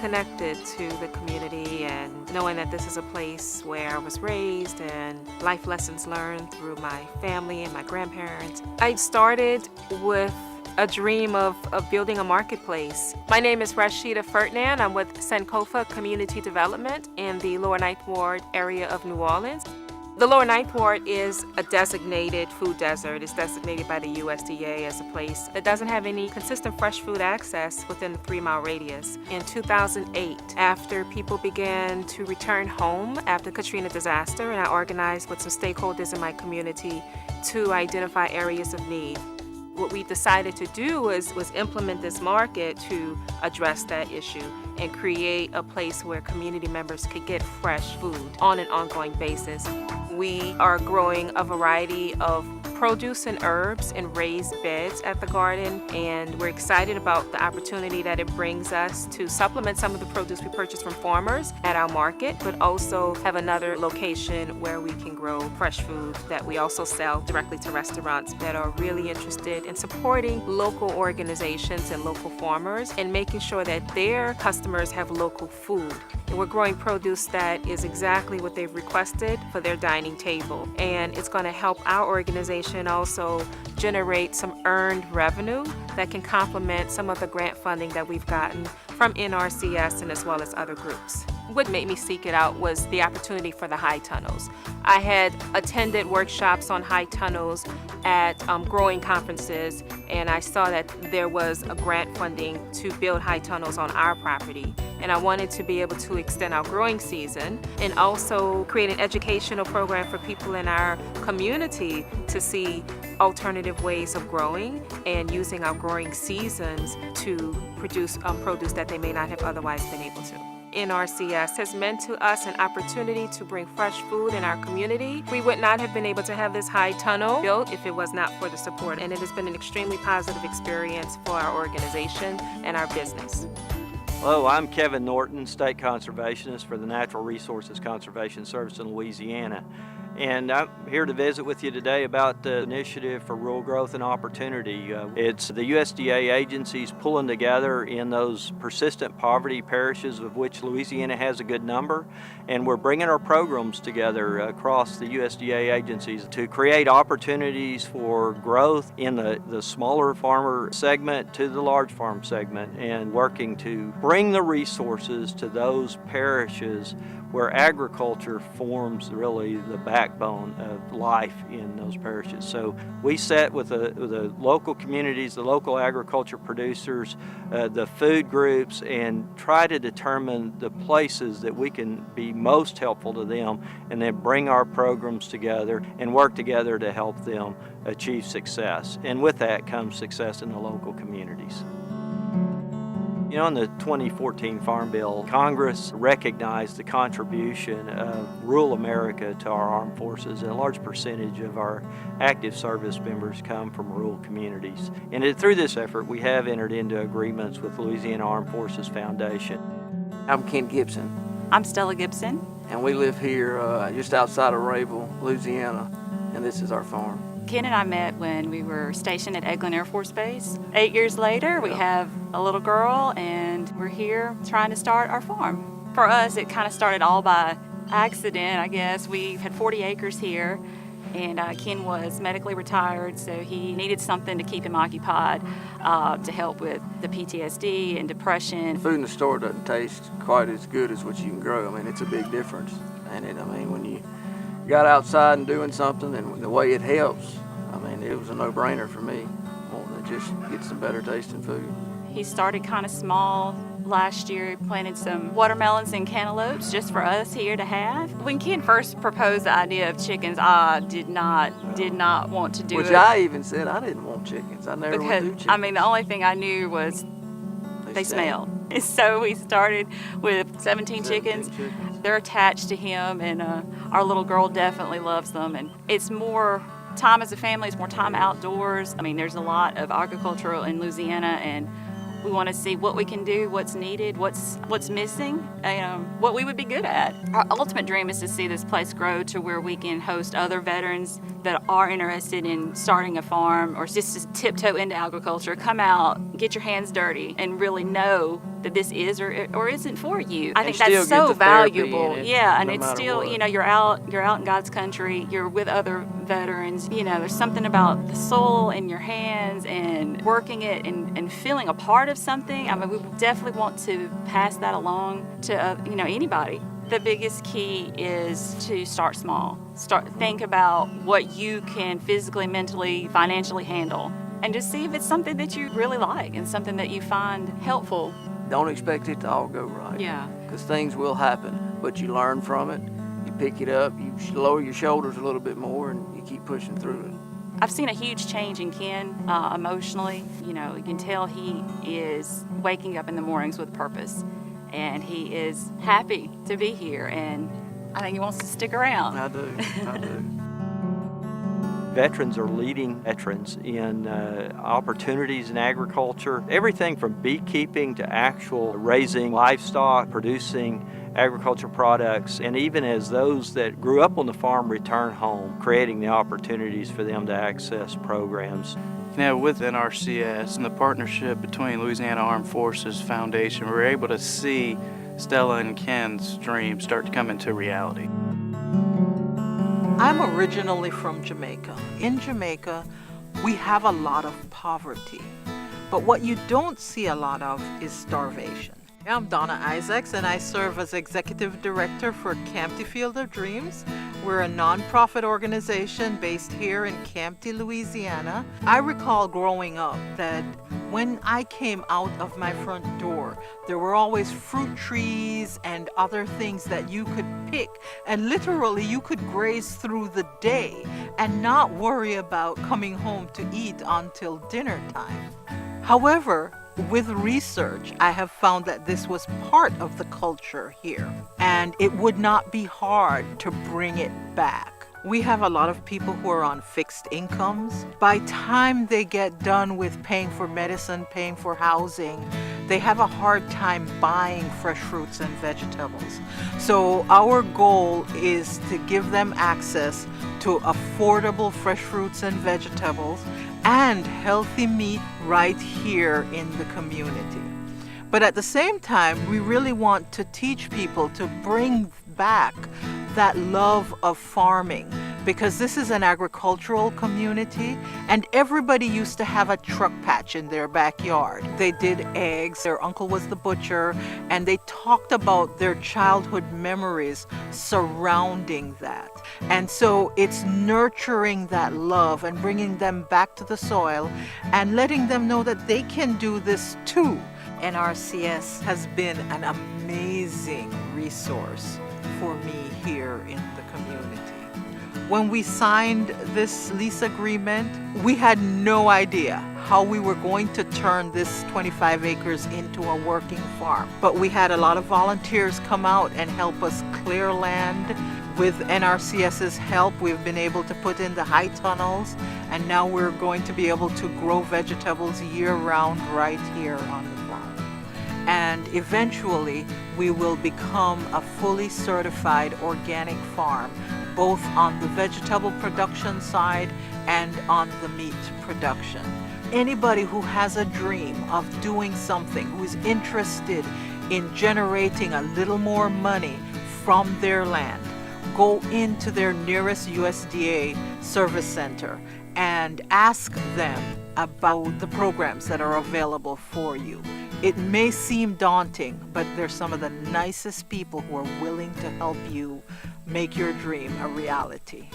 connected to the community, and knowing that this is a place where I was raised and life lessons learned through my family and my grandparents. I started with a dream of building a marketplace. My name is Rashida Ferdinand. I'm with Sankofa Community Development in the Lower Ninth Ward area of New Orleans. The Lower Ninth Ward is a designated food desert. It's designated by the USDA as a place that doesn't have any consistent fresh food access within the 3-mile radius. In 2008, after people began to return home after Katrina disaster, and I organized with some stakeholders in my community to identify areas of need. What we decided to do was implement this market to address that issue and create a place where community members could get fresh food on an ongoing basis. We are growing a variety of produce and herbs in raised beds at the garden, and we're excited about the opportunity that it brings us to supplement some of the produce we purchase from farmers at our market, but also have another location where we can grow fresh food that we also sell directly to restaurants that are really interested in supporting local organizations and local farmers and making sure that their customers have local food. And we're growing produce that is exactly what they've requested for their dining table, and it's going to help our organization also generate some earned revenue that can complement some of the grant funding that we've gotten from NRCS and as well as other groups. What made me seek it out was the opportunity for the high tunnels. I had attended workshops on high tunnels at growing conferences, and I saw that there was a grant funding to build high tunnels on our property. And I wanted to be able to extend our growing season and also create an educational program for people in our community to see alternative ways of growing and using our growing seasons to produce produce that they may not have otherwise been able to. NRCS has meant to us an opportunity to bring fresh food in our community. We would not have been able to have this high tunnel built if it was not for the support, and it has been an extremely positive experience for our organization and our business. Hello, I'm Kevin Norton, State Conservationist for the Natural Resources Conservation Service in Louisiana. And I'm here to visit with you today about the Initiative for Rural Growth and Opportunity. It's the USDA agencies pulling together in those persistent poverty parishes, of which Louisiana has a good number, and we're bringing our programs together across the USDA agencies to create opportunities for growth in the smaller farmer segment to the large farm segment, and working to bring the resources to those parishes where agriculture forms really the backbone of life in those parishes. So we sat with the local communities, the local agriculture producers, the food groups, and try to determine the places that we can be most helpful to them, and then bring our programs together and work together to help them achieve success. And with that comes success in the local communities. You know, in the 2014 Farm Bill, Congress recognized the contribution of rural America to our armed forces, and a large percentage of our active service members come from rural communities. And through this effort, we have entered into agreements with Louisiana Armed Forces Foundation. I'm Ken Gibson. I'm Stella Gibson. And we live here just outside of Rayville, Louisiana, and this is our farm. Ken and I met when we were stationed at Eglin Air Force Base. 8 years later, we have a little girl, and we're here trying to start our farm. For us, it kind of started all by accident, I guess. We had 40 acres here, and Ken was medically retired, so he needed something to keep him occupied to help with the PTSD and depression. Food in the store doesn't taste quite as good as what you can grow. I mean, it's a big difference. And when you got outside and doing something, and the way it helps, I mean, it was a no-brainer for me, wanting to just get some better tasting food. He started kind of small. Last year, he planted some watermelons and cantaloupes just for us here to have. When Ken first proposed the idea of chickens, I did not want to do it. Which I even said I didn't want chickens. I never would do chickens. I mean, the only thing I knew was they smell. So we started with 17 chickens. They're attached to him, and our little girl definitely loves them. And it's more time as a family, it's more time outdoors. I mean, there's a lot of agriculture in Louisiana, and we want to see what we can do, what's needed, what's missing, what we would be good at. Our ultimate dream is to see this place grow to where we can host other veterans that are interested in starting a farm or just to tiptoe into agriculture. Come out, get your hands dirty, and really know that this is or isn't for you. I think still that's get so the therapy in valuable. it, Yeah, and no it's matter still, what. you know, you're out in God's country, you're with other veterans. You know, there's something about the soil in your hands and working it and feeling a part of something. I mean, we definitely want to pass that along to, you know, anybody. The biggest key is to start small. Think about what you can physically, mentally, financially handle, and just see if it's something that you really like and something that you find helpful. Don't expect it to all go right. Yeah. Because things will happen, but you learn from it, you pick it up, you lower your shoulders a little bit more, and you keep pushing through it. I've seen a huge change in Ken emotionally. You know, you can tell he is waking up in the mornings with purpose, and he is happy to be here, and I think he wants to stick around. I do. Veterans are leading veterans in opportunities in agriculture, everything from beekeeping to actual raising livestock, producing agriculture products, and even as those that grew up on the farm return home, creating the opportunities for them to access programs. Now, with NRCS and the partnership between Louisiana Armed Forces Foundation, we're able to see Stella and Ken's dreams start to come into reality. I'm originally from Jamaica. In Jamaica, we have a lot of poverty, but what you don't see a lot of is starvation. I'm Donna Isaacs, and I serve as Executive Director for Campti Field of Dreams. We're a nonprofit organization based here in Campti, Louisiana. I recall growing up that when I came out of my front door, there were always fruit trees and other things that you could pick, and literally you could graze through the day and not worry about coming home to eat until dinner time. However, with research, I have found that this was part of the culture here, and it would not be hard to bring it back. We have a lot of people who are on fixed incomes. By the time they get done with paying for medicine, paying for housing, they have a hard time buying fresh fruits and vegetables. So our goal is to give them access to affordable fresh fruits and vegetables and healthy meat right here in the community. But at the same time, we really want to teach people to bring back that love of farming, because this is an agricultural community and everybody used to have a truck patch in their backyard. They did eggs, their uncle was the butcher, and they talked about their childhood memories surrounding that. And so it's nurturing that love and bringing them back to the soil and letting them know that they can do this too. NRCS has been an amazing resource for me here in the community. When we signed this lease agreement, we had no idea how we were going to turn this 25 acres into a working farm. But we had a lot of volunteers come out and help us clear land. With NRCS's help, we've been able to put in the high tunnels, and now we're going to be able to grow vegetables year-round right here on the farm. And eventually, we will become a fully certified organic farm, both on the vegetable production side and on the meat production. Anybody who has a dream of doing something, who is interested in generating a little more money from their land, go into their nearest USDA service center and ask them about the programs that are available for you. It may seem daunting, but they're some of the nicest people who are willing to help you make your dream a reality.